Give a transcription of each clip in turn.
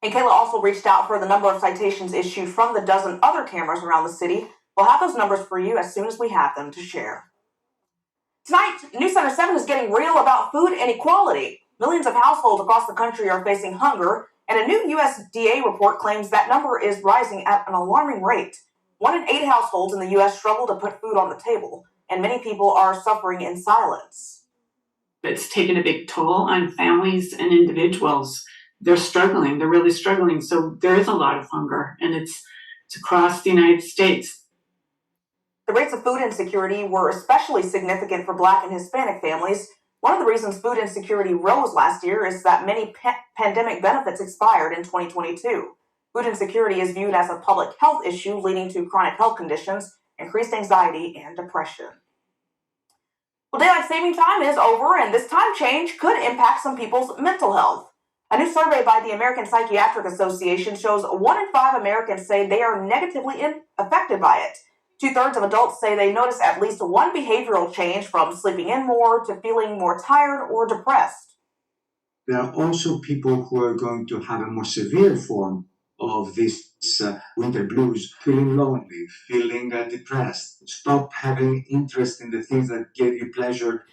And Kayla also reached out for the number of citations issued from the dozen other cameras around the city. We'll have those numbers for you as soon as we have them to share. Tonight, News Center 7 is getting real about food inequality. Millions of households across the country are facing hunger, and a new USDA report claims that number is rising at an alarming rate. 1 in 8 households in the U.S. struggle to put food on the table, and many people are suffering in silence. It's taken a big toll on families and individuals. They're struggling. They're really struggling. So there is a lot of hunger, and it's across the United States. The rates of food insecurity were especially significant for Black and Hispanic families. One of the reasons food insecurity rose last year is that many pandemic benefits expired in 2022. Food insecurity is viewed as a public health issue, leading to chronic health conditions, increased anxiety, and depression. Well, daylight saving time is over, and this time change could impact some people's mental health. A new survey by the American Psychiatric Association shows 1 in 5 Americans say they are negatively affected by it. 2/3 of adults say they notice at least one behavioral change, from sleeping in more to feeling more tired or depressed. There are also people who are going to have a more severe form of this winter blues, feeling lonely, feeling depressed, stop having interest in the things that gave you pleasure.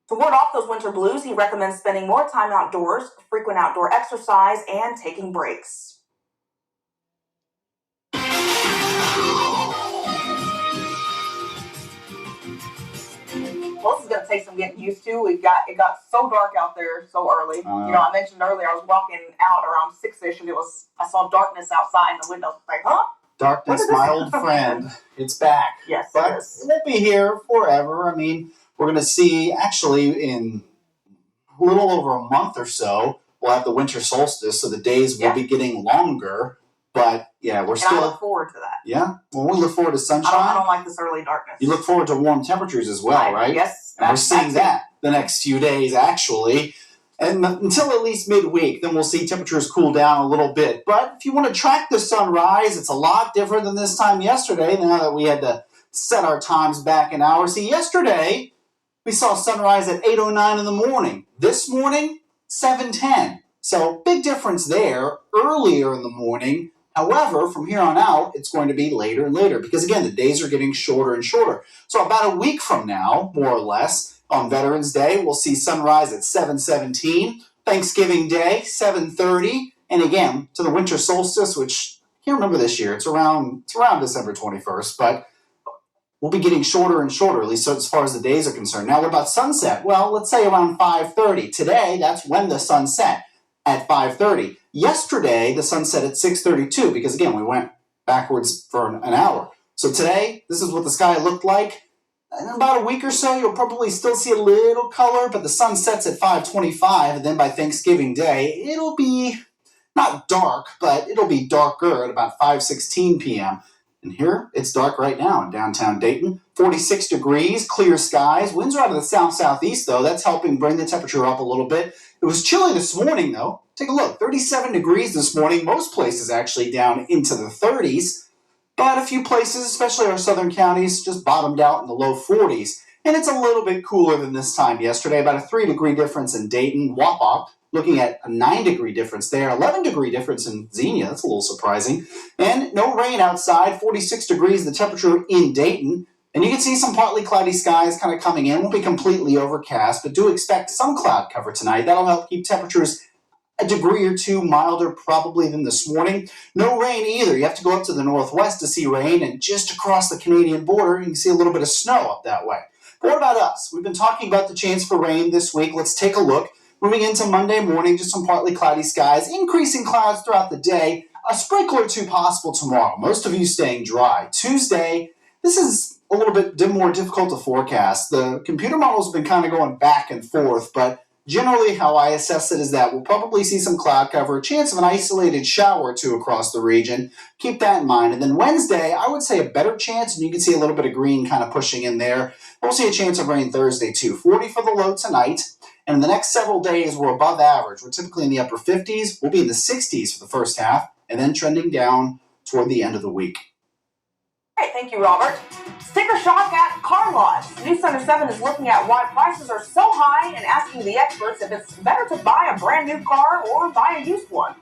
To ward off those winter blues, he recommends spending more time outdoors, frequent outdoor exercise, and taking breaks. Well, this is going to take some getting used to. It got so dark out there so early. I mentioned earlier I was walking out around 6-ish, and I saw darkness outside in the window. I was like, huh? Darkness, my old friend. It's back. Yes, but it is. It won't be here forever. I mean, we're going to see, actually, in a little over a month or so, we'll have the winter solstice, so the days will be getting longer. But, yeah, I look forward to that. Yeah? Well, we look forward to sunshine. I don't like this early darkness. You look forward to warm temperatures as well, right? Yes. And we're seeing that the next few days, actually. And until at least midweek, then we'll see temperatures cool down a little bit. But if you want to track the sunrise, it's a lot different than this time yesterday, now that we had to set our times back an hour. See, yesterday, we saw sunrise at 8:09 in the morning. This morning, 7:10. So big difference there, earlier in the morning. However, from here on out, it's going to be later and later because, again, the days are getting shorter and shorter. So about a week from now, more or less, on Veterans Day, we'll see sunrise at 7:17. Thanksgiving Day, 7:30. And again, to the winter solstice, which I can't remember this year. It's around December 21st, but we'll be getting shorter and shorter, at least as far as the days are concerned. Now, what about sunset? Well, let's say around 5:30. Today, that's when the sun set, at 5:30. Yesterday, the sun set at 6:32 because, again, we went backwards for an hour. So today, this is what the sky looked like. In about a week or so, you'll probably still see a little color, but the sun sets at 5:25, and then by Thanksgiving Day, it'll be not dark, but it'll be darker at about 5:16 p.m. And here, it's dark right now in downtown Dayton. 46 degrees, clear skies. Winds are out of the south-southeast, though. That's helping bring the temperature up a little bit. It was chilly this morning, though. Take a look. 37 degrees this morning. Most places actually down into the 30s. But a few places, especially our southern counties, just bottomed out in the low 40s. And it's a little bit cooler than this time yesterday. About a 3-degree difference in Dayton. Wapak, looking at a 9-degree difference there. 11-degree difference in Xenia. That's a little surprising. And no rain outside. 46 degrees the temperature in Dayton. And you can see some partly cloudy skies kind of coming in. Won't be completely overcast, but do expect some cloud cover tonight. That'll help keep temperatures a degree or two milder probably than this morning. No rain either. You have to go up to the northwest to see rain, and just across the Canadian border, you can see a little bit of snow up that way. But what about us? We've been talking about the chance for rain this week. Let's take a look. Moving into Monday morning, just some partly cloudy skies, increasing clouds throughout the day. A sprinkle or two possible tomorrow. Most of you staying dry. Tuesday, this is a little bit more difficult to forecast. The computer models have been kind of going back and forth, but generally how I assess it is that we'll probably see some cloud cover, a chance of an isolated shower or two across the region. Keep that in mind. And then Wednesday, I would say a better chance, and you can see a little bit of green kind of pushing in there. We'll see a chance of rain Thursday too. 40 for the low tonight. And in the next several days, we're above average. We're typically in the upper 50s. We'll be in the 60s for the first half, and then trending down toward the end of the week. Hey, thank you, Robert. Sticker shock at car lots. News Center 7 is looking at why prices are so high and asking the experts if it's better to buy a brand new car or buy a used one.